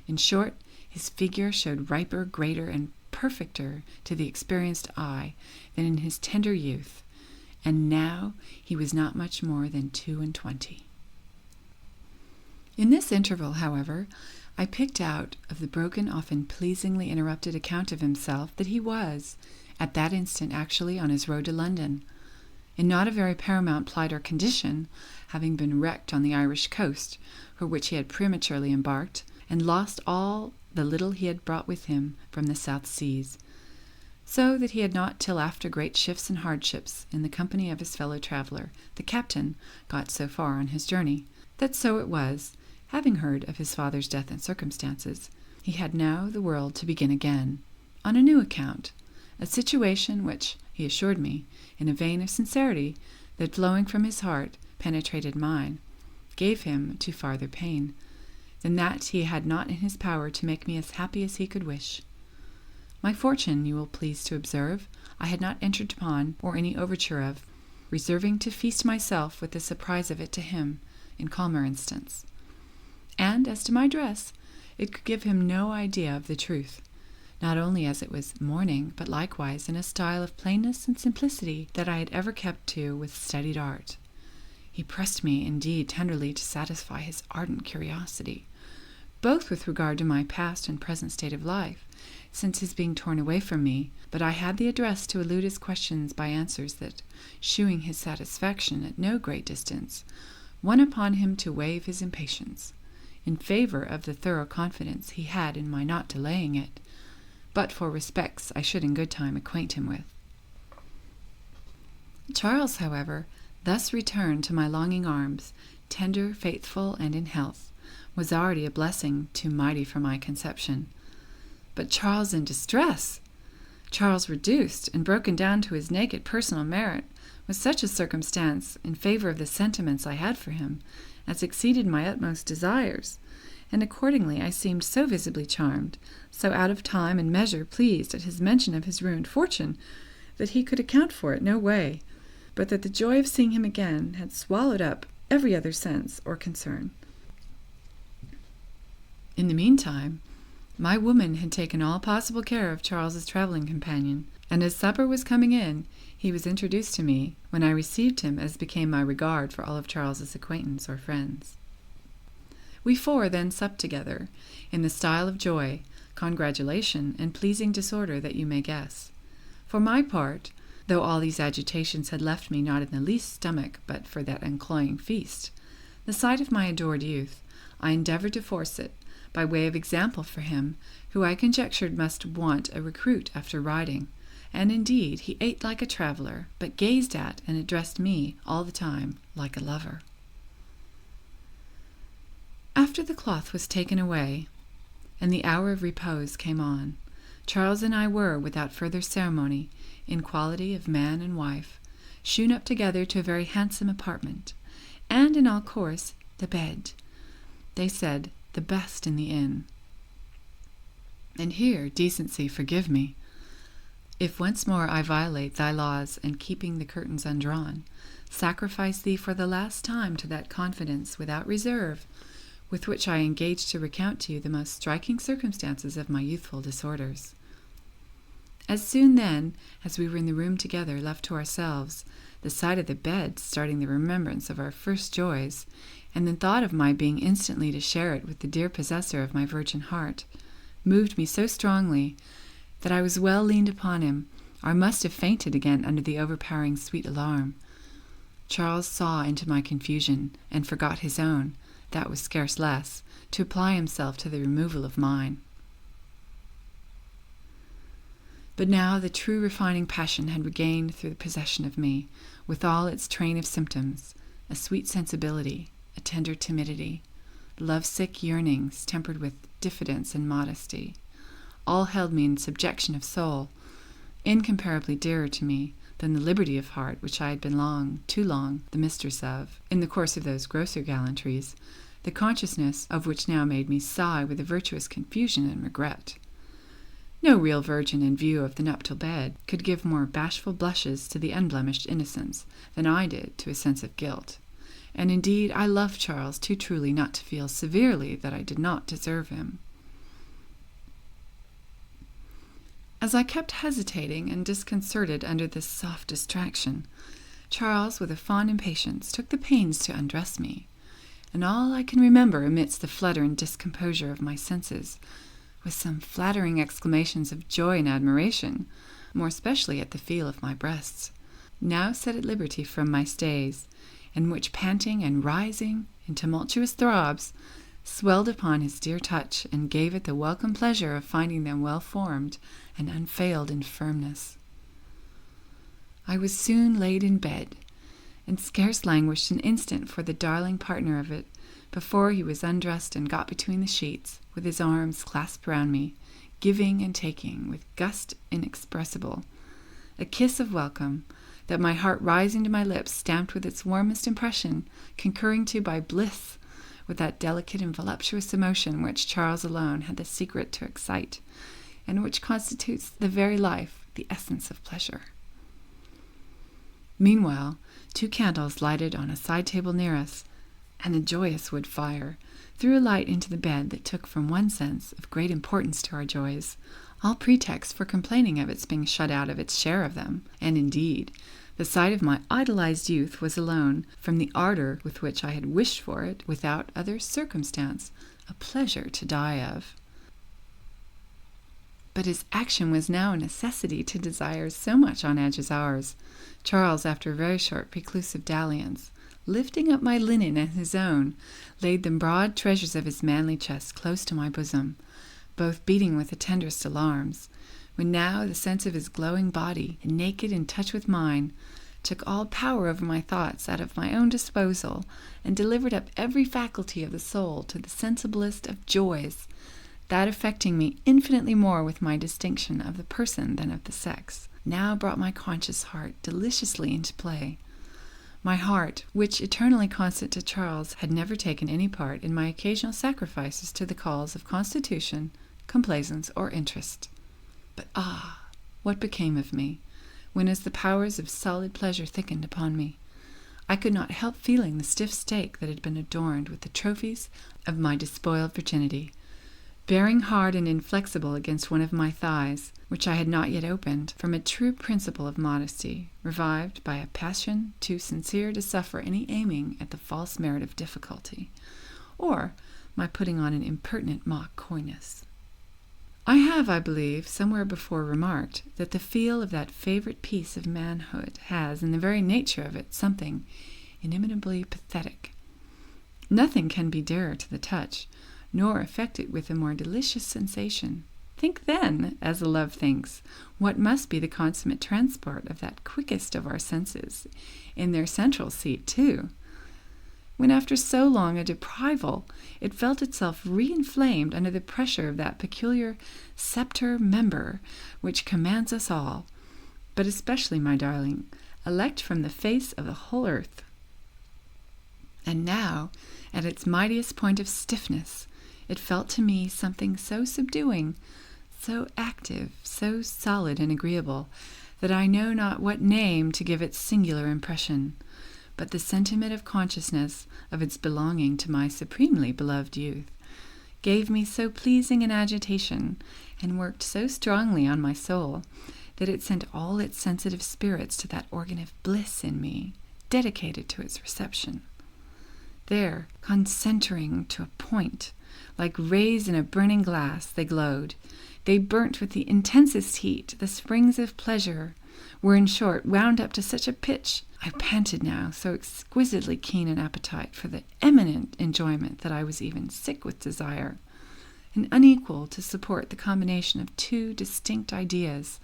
In short, his figure showed riper, greater, and perfecter to the experienced eye than in his tender youth, and now he was not much more than 22. In this interval, however, I picked out of the broken, often pleasingly interrupted account of himself that he was, at that instant, actually on his road to London, in not a very paramount plight or condition, having been wrecked on the Irish coast, for which he had prematurely embarked, and lost all the little he had brought with him from the South Seas, so that he had not till after great shifts and hardships, in the company of his fellow traveller, the captain, got so far on his journey, that so it was, having heard of his father's death and circumstances, he had now the world to begin again, on a new account, a situation which, he assured me, in a vein of sincerity that flowing from his heart penetrated mine, gave him to farther pain, than that he had not in his power to make me as happy as he could wish. My fortune, you will please to observe, I had not entered upon, or any overture of, reserving to feast myself with the surprise of it to him, in calmer instance. And as to my dress, it could give him no idea of the truth, not only as it was morning, but likewise in a style of plainness and simplicity that I had ever kept to with studied art. He pressed me, indeed, tenderly to satisfy his ardent curiosity, both with regard to my past and present state of life, since his being torn away from me, but I had the address to elude his questions by answers that, shewing his satisfaction at no great distance, won upon him to waive his impatience, in favor of the thorough confidence he had in my not delaying it, but for respects I should in good time acquaint him with. Charles, however, thus returned to my longing arms, tender, faithful, and in health, was already a blessing too mighty for my conception. But Charles in distress! Charles reduced and broken down to his naked personal merit, was such a circumstance in favor of the sentiments I had for him as exceeded my utmost desires, and accordingly I seemed so visibly charmed, so out of time and measure pleased at his mention of his ruined fortune, that he could account for it no way, but that the joy of seeing him again had swallowed up every other sense or concern. In the meantime, my woman had taken all possible care of Charles's traveling companion, and as supper was coming in, he was introduced to me, when I received him as became my regard for all of Charles's acquaintance or friends. We four then supped together, in the style of joy, congratulation, and pleasing disorder that you may guess. For my part, though all these agitations had left me not in the least stomach but for that uncloying feast, the sight of my adored youth, I endeavoured to force it, by way of example for him, who I conjectured must want a recruit after riding, and indeed he ate like a traveller, but gazed at and addressed me all the time like a lover. After the cloth was taken away, and the hour of repose came on, Charles and I were, without further ceremony, in quality of man and wife, shewn up together to a very handsome apartment, and in all course the bed, they said, the best in the inn. And here, decency, forgive me, if once more I violate thy laws, and keeping the curtains undrawn, sacrifice thee for the last time to that confidence without reserve, with which I engage to recount to you the most striking circumstances of my youthful disorders. As soon then as we were in the room together, left to ourselves, the sight of the bed starting the remembrance of our first joys, and the thought of my being instantly to share it with the dear possessor of my virgin heart, moved me so strongly that I was well leaned upon him, or I must have fainted again under the overpowering sweet alarm. Charles saw into my confusion, and forgot his own, that was scarce less, to apply himself to the removal of mine. But now the true refining passion had regained through the possession of me, with all its train of symptoms, a sweet sensibility, a tender timidity, love-sick yearnings tempered with diffidence and modesty, all held me in subjection of soul, incomparably dearer to me than the liberty of heart which I had been too long, the mistress of, in the course of those grosser gallantries, the consciousness of which now made me sigh with a virtuous confusion and regret. No real virgin in view of the nuptial bed could give more bashful blushes to the unblemished innocence than I did to a sense of guilt, and indeed I loved Charles too truly not to feel severely that I did not deserve him. As I kept hesitating and disconcerted under this soft distraction, Charles, with a fond impatience, took the pains to undress me, and all I can remember amidst the flutter and discomposure of my senses was some flattering exclamations of joy and admiration, more especially at the feel of my breasts, now set at liberty from my stays, and which, panting and rising in tumultuous throbs, swelled upon his dear touch, and gave it the welcome pleasure of finding them well formed and unfailed in firmness. I was soon laid in bed, and scarce languished an instant for the darling partner of it, before he was undressed and got between the sheets, with his arms clasped round me, giving and taking, with gust inexpressible, a kiss of welcome, that my heart rising to my lips stamped with its warmest impression, concurring to by bliss, with that delicate and voluptuous emotion which Charles alone had the secret to excite, and which constitutes the very life, the essence of pleasure. Meanwhile, 2 candles lighted on a side table near us, and a joyous wood fire, threw a light into the bed that took from one sense of great importance to our joys all pretext for complaining of its being shut out of its share of them, and indeed, the sight of my idolized youth was alone, from the ardor with which I had wished for it, without other circumstance, a pleasure to die of. But his action was now a necessity to desires so much on edge as ours. Charles, after a very short reclusive dalliance, lifting up my linen and his own, laid the broad treasures of his manly chest close to my bosom, both beating with the tenderest alarms, when now the sense of his glowing body, naked in touch with mine, took all power over my thoughts out of my own disposal, and delivered up every faculty of the soul to the sensiblest of joys, that affecting me infinitely more with my distinction of the person than of the sex, now brought my conscious heart deliciously into play. My heart, which, eternally constant to Charles, had never taken any part in my occasional sacrifices to the calls of constitution, complaisance, or interest. But what became of me, when as the powers of solid pleasure thickened upon me, I could not help feeling the stiff stake that had been adorned with the trophies of my despoiled virginity, bearing hard and inflexible against one of my thighs, which I had not yet opened, from a true principle of modesty, revived by a passion too sincere to suffer any aiming at the false merit of difficulty, or my putting on an impertinent mock coyness. I have, I believe, somewhere before remarked that the feel of that favorite piece of manhood has, in the very nature of it, something inimitably pathetic. Nothing can be dearer to the touch, nor affect it with a more delicious sensation. Think then, as a love thinks, what must be the consummate transport of that quickest of our senses, in their central seat too, when after so long a deprival it felt itself re-inflamed under the pressure of that peculiar scepter member which commands us all, but especially, my darling, elect from the face of the whole earth. And now, at its mightiest point of stiffness, it felt to me something so subduing, so active, so solid and agreeable, that I know not what name to give its singular impression, but the sentiment of consciousness of its belonging to my supremely beloved youth gave me so pleasing an agitation, and worked so strongly on my soul, that it sent all its sensitive spirits to that organ of bliss in me, dedicated to its reception. There, concentring to a point, like rays in a burning glass, they glowed. They burnt with the intensest heat. The springs of pleasure were, in short, wound up to such a pitch. I panted now so exquisitely keen an appetite for the eminent enjoyment that I was even sick with desire, and unequal to support the combination of two distinct ideas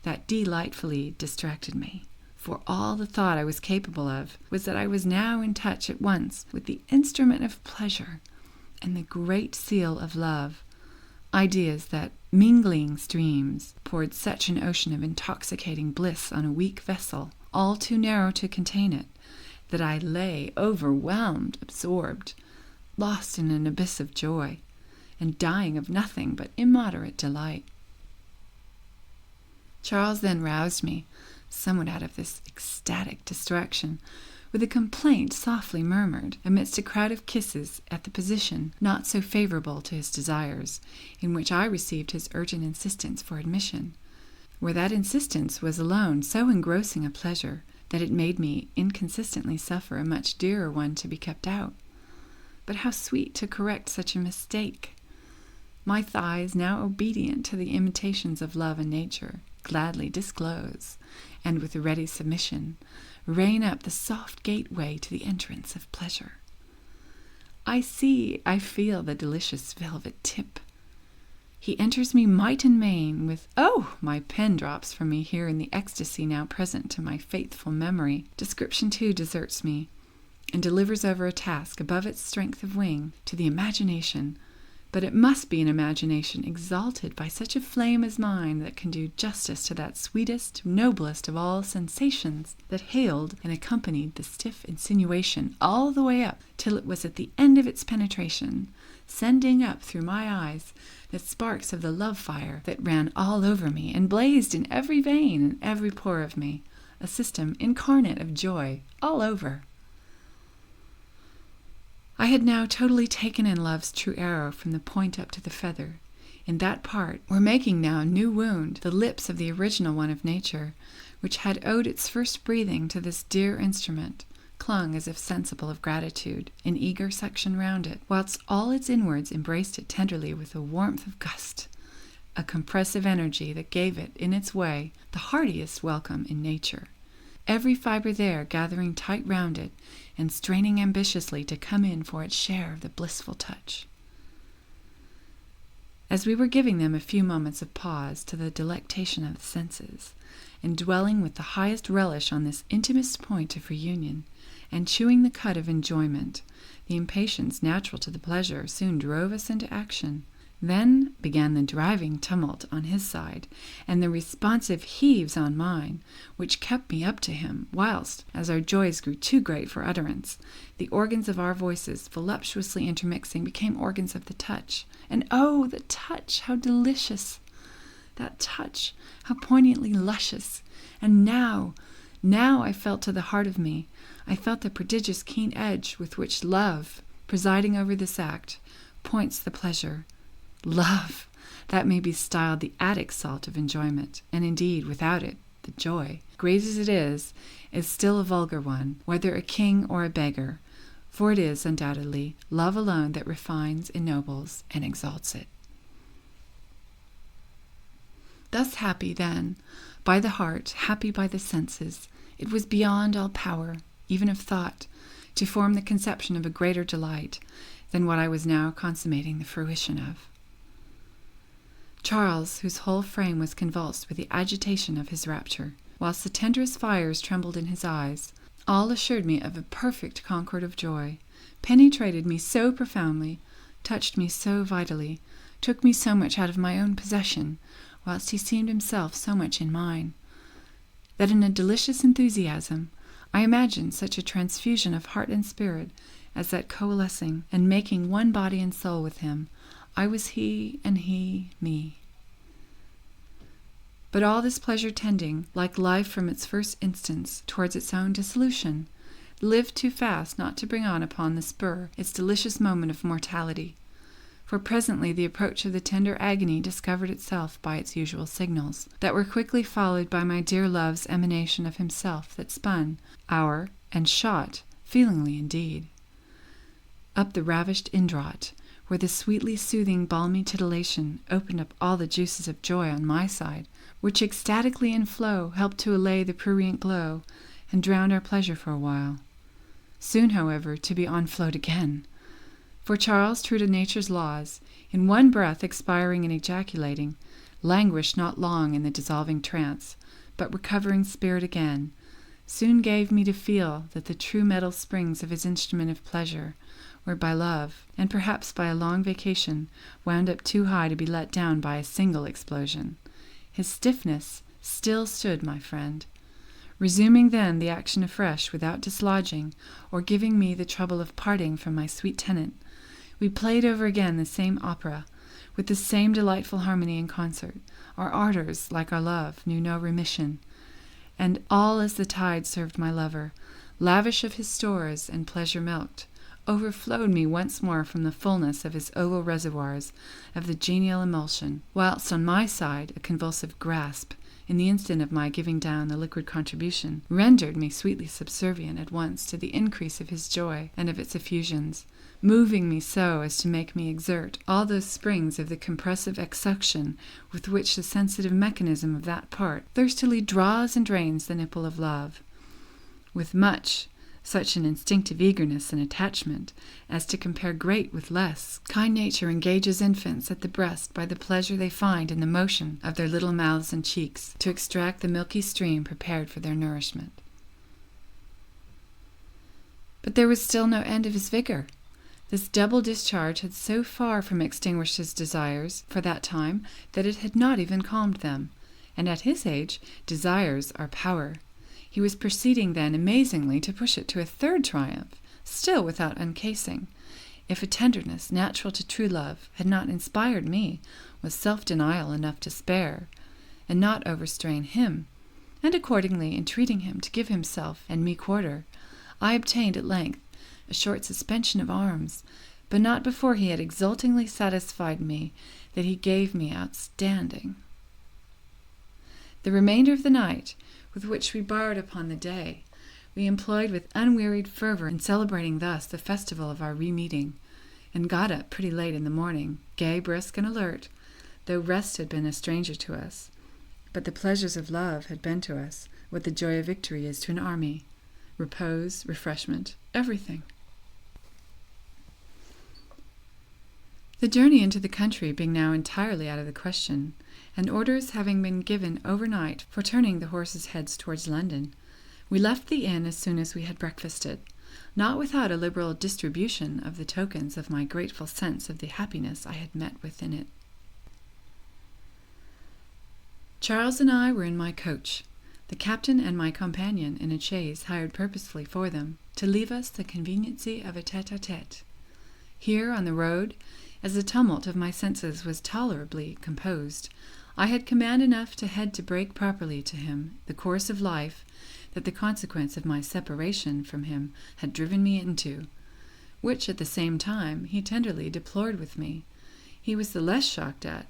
that delightfully distracted me. For all the thought I was capable of was that I was now in touch at once with the instrument of pleasure and the great seal of love, ideas that, mingling streams, poured such an ocean of intoxicating bliss on a weak vessel, all too narrow to contain it, that I lay overwhelmed, absorbed, lost in an abyss of joy, and dying of nothing but immoderate delight. Charles then roused me, somewhat out of this ecstatic distraction, with a complaint softly murmured, amidst a crowd of kisses, at the position, not so favorable to his desires, in which I received his urgent insistence for admission, where that insistence was alone so engrossing a pleasure that it made me inconsistently suffer a much dearer one to be kept out. But how sweet to correct such a mistake! My thighs, now obedient to the imitations of love and nature, gladly disclose, and with a ready submission, rein up the soft gateway to the entrance of pleasure. I feel the delicious velvet tip. He enters me might and main with, my pen drops from me here in the ecstasy now present to my faithful memory. Description too deserts me, and delivers over a task above its strength of wing to the imagination. But it must be an imagination exalted by such a flame as mine that can do justice to that sweetest, noblest of all sensations that hailed and accompanied the stiff insinuation all the way up till it was at the end of its penetration, sending up through my eyes the sparks of the love fire that ran all over me and blazed in every vein and every pore of me, a system incarnate of joy all over. I had now totally taken in love's true arrow from the point up to the feather. In that part were making now a new wound the lips of the original one of nature, which had owed its first breathing to this dear instrument, clung as if sensible of gratitude, in eager suction round it, whilst all its inwards embraced it tenderly with a warmth of gust, a compressive energy that gave it, in its way, the heartiest welcome in nature. Every fibre there gathering tight round it, and straining ambitiously to come in for its share of the blissful touch. As we were giving them a few moments of pause to the delectation of the senses, and dwelling with the highest relish on this intimest point of reunion, and chewing the cud of enjoyment, the impatience natural to the pleasure soon drove us into action. Then began the driving tumult on his side, and the responsive heaves on mine, which kept me up to him, whilst, as our joys grew too great for utterance, the organs of our voices, voluptuously intermixing, became organs of the touch. And oh, the touch, how delicious! That touch, how poignantly luscious! And now I felt to the heart of me, I felt the prodigious keen edge with which love, presiding over this act, points the pleasure. Love, that may be styled the Attic salt of enjoyment, and indeed, without it, the joy, great as it is still a vulgar one, whether a king or a beggar, for it is, undoubtedly, love alone that refines, ennobles, and exalts it. Thus happy, then, by the heart, happy by the senses, it was beyond all power, even of thought, to form the conception of a greater delight than what I was now consummating the fruition of. Charles, whose whole frame was convulsed with the agitation of his rapture, whilst the tenderest fires trembled in his eyes, all assured me of a perfect concord of joy, penetrated me so profoundly, touched me so vitally, took me so much out of my own possession, whilst he seemed himself so much in mine, that in a delicious enthusiasm I imagined such a transfusion of heart and spirit as that coalescing and making one body and soul with him, I was he, and he me. But all this pleasure tending, like life from its first instance, towards its own dissolution, lived too fast not to bring on upon the spur its delicious moment of mortality. For presently the approach of the tender agony discovered itself by its usual signals, that were quickly followed by my dear love's emanation of himself that spun, and shot, feelingly indeed, up the ravished indraught, where the sweetly soothing balmy titillation opened up all the juices of joy on my side, which ecstatically in flow helped to allay the prurient glow, and drowned our pleasure for a while. Soon, however, to be onflowed again. For Charles, true to nature's laws, in one breath expiring and ejaculating, languished not long in the dissolving trance, but recovering spirit again, soon gave me to feel that the true metal springs of his instrument of pleasure were by love, and perhaps by a long vacation, wound up too high to be let down by a single explosion. His stiffness still stood, my friend. Resuming then the action afresh without dislodging, or giving me the trouble of parting from my sweet tenant, we played over again the same opera, with the same delightful harmony and concert. Our ardors, like our love, knew no remission, and all as the tide served my lover, lavish of his stores and pleasure milked, overflowed me once more from the fullness of his oval reservoirs of the genial emulsion, whilst on my side a convulsive grasp, in the instant of my giving down the liquid contribution, rendered me sweetly subservient at once to the increase of his joy and of its effusions, moving me so as to make me exert all those springs of the compressive exsuction with which the sensitive mechanism of that part thirstily draws and drains the nipple of love, with such an instinctive eagerness and attachment as to compare great with less. Kind nature engages infants at the breast by the pleasure they find in the motion of their little mouths and cheeks to extract the milky stream prepared for their nourishment. But there was still no end of his vigor. This double discharge had so far from extinguished his desires for that time that it had not even calmed them, and at his age desires are power. He was proceeding then amazingly to push it to a third triumph, still without uncasing, if a tenderness natural to true love had not inspired me with self-denial enough to spare, and not overstrain him, and accordingly entreating him to give himself and me quarter, I obtained at length a short suspension of arms, but not before he had exultingly satisfied me that he gave me outstanding. The remainder of the night, with which we borrowed upon the day, we employed with unwearied fervor in celebrating thus the festival of our re-meeting, and got up pretty late in the morning, gay, brisk, and alert, though rest had been a stranger to us. But the pleasures of love had been to us what the joy of victory is to an army: repose, refreshment, everything. The journey into the country being now entirely out of the question, and orders having been given overnight for turning the horses' heads towards London, we left the inn as soon as we had breakfasted, not without a liberal distribution of the tokens of my grateful sense of the happiness I had met with in it. Charles and I were in my coach, the captain and my companion in a chaise hired purposely for them, to leave us the conveniency of a tete-a-tete. Here on the road, as the tumult of my senses was tolerably composed, I had command enough to head to break properly to him the course of life that the consequence of my separation from him had driven me into, which at the same time he tenderly deplored with me. He was the less shocked at,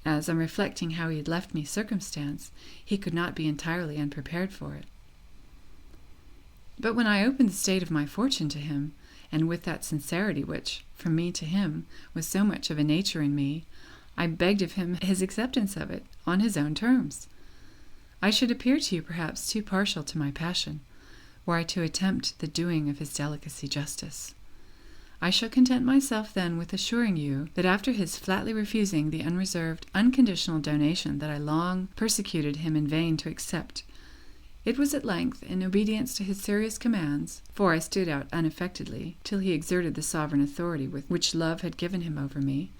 as, on reflecting how he had left me circumstance, he could not be entirely unprepared for it. But when I opened the state of my fortune to him, and with that sincerity which, from me to him, was so much of a nature in me, I begged of him his acceptance of it on his own terms. I should appear to you perhaps too partial to my passion, were I to attempt the doing of his delicacy justice. I shall content myself then with assuring you that after his flatly refusing the unreserved, unconditional donation that I long persecuted him in vain to accept, it was at length, in obedience to his serious commands, for I stood out unaffectedly till he exerted the sovereign authority with which love had given him over me,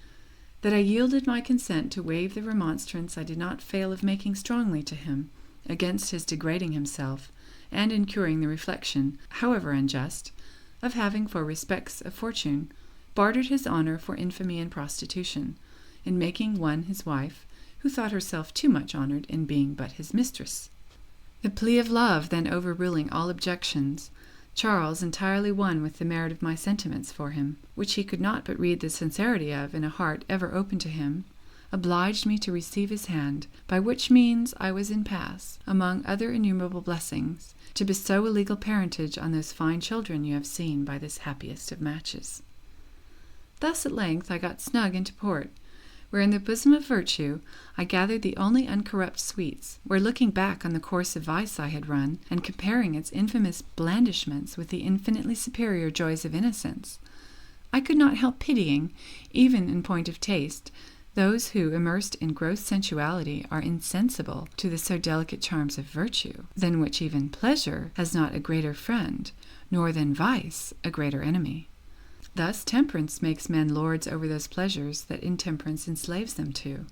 that I yielded my consent to waive the remonstrance I did not fail of making strongly to him against his degrading himself, and incurring the reflection, however unjust, of having for respects of fortune bartered his honour for infamy and prostitution, in making one his wife, who thought herself too much honoured in being but his mistress. The plea of love then overruling all objections, Charles, entirely won with the merit of my sentiments for him, which he could not but read the sincerity of in a heart ever open to him, obliged me to receive his hand, by which means I was in pass, among other innumerable blessings, to bestow a legal parentage on those fine children you have seen by this happiest of matches. Thus at length I got snug into port, where in the bosom of virtue I gathered the only uncorrupt sweets, where looking back on the course of vice I had run, and comparing its infamous blandishments with the infinitely superior joys of innocence, I could not help pitying, even in point of taste, those who, immersed in gross sensuality, are insensible to the so delicate charms of virtue, than which even pleasure has not a greater friend, nor than vice a greater enemy. Thus temperance makes men lords over those pleasures that intemperance enslaves them to.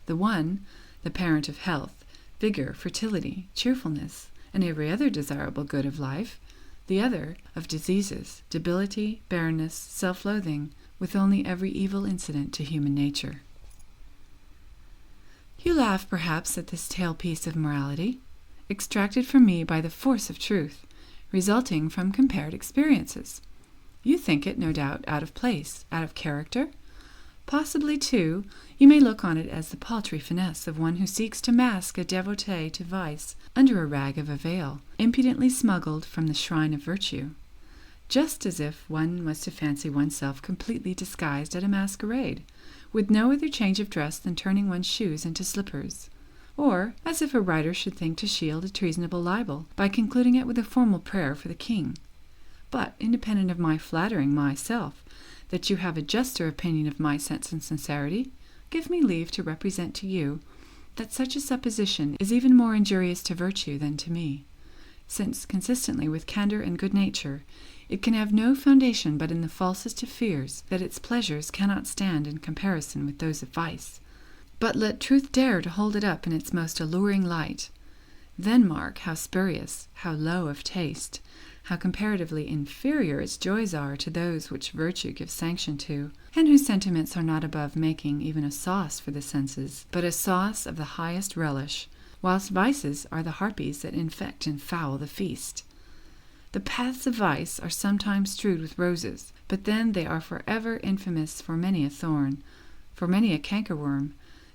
The one, the parent of health, vigor, fertility, cheerfulness, and every other desirable good of life; the other, of diseases, debility, barrenness, self-loathing, with only every evil incident to human nature. You laugh, perhaps, at this tale-piece of morality, extracted from me by the force of truth, resulting from compared experiences. You think it, no doubt, out of place, out of character. Possibly, too, you may look on it as the paltry finesse of one who seeks to mask a devotee to vice under a rag of a veil, impudently smuggled from the shrine of virtue, just as if one was to fancy oneself completely disguised at a masquerade, with no other change of dress than turning one's shoes into slippers, or as if a writer should think to shield a treasonable libel by concluding it with a formal prayer for the king. But, independent of my flattering myself that you have a juster opinion of my sense and sincerity, give me leave to represent to you that such a supposition is even more injurious to virtue than to me, since, consistently with candour and good nature, it can have no foundation but in the falsest of fears that its pleasures cannot stand in comparison with those of vice. But let truth dare to hold it up in its most alluring light. Then mark how spurious, how low of taste, how comparatively inferior its joys are to those which virtue gives sanction to, and whose sentiments are not above making even a sauce for the senses, but a sauce of the highest relish, whilst vices are the harpies that infect and foul the feast. The paths of vice are sometimes strewed with roses, but then they are forever infamous for many a thorn, for many a cankerworm.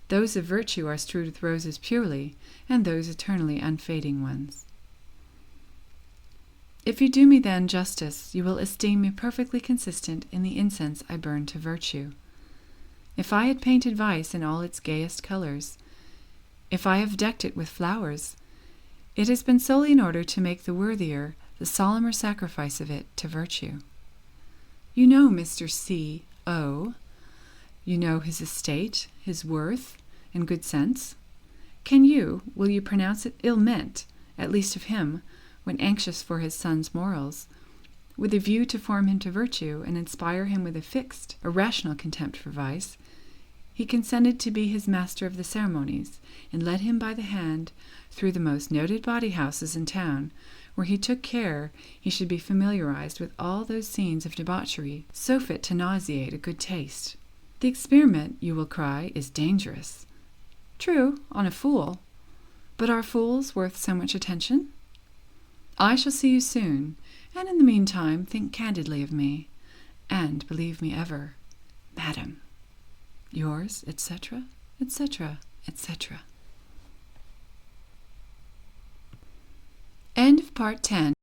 Those of virtue are strewed with roses purely, and those eternally unfading ones. If you do me then justice, you will esteem me perfectly consistent in the incense I burn to virtue. If I had painted vice in all its gayest colors, if I have decked it with flowers, it has been solely in order to make the worthier the solemner sacrifice of it to virtue. You know Mr. C.O. You know his estate, his worth, and good sense. Will you pronounce it ill-meant, at least of him, when anxious for his son's morals, with a view to form him to virtue and inspire him with a fixed, irrational contempt for vice, he consented to be his master of the ceremonies, and led him by the hand through the most noted bawdy-houses in town, where he took care he should be familiarized with all those scenes of debauchery so fit to nauseate a good taste. The experiment, you will cry, is dangerous. True, on a fool. But are fools worth so much attention? I shall see you soon, and in the meantime think candidly of me, and believe me ever, Madam, yours, etc., etc., etc. End of Part 10.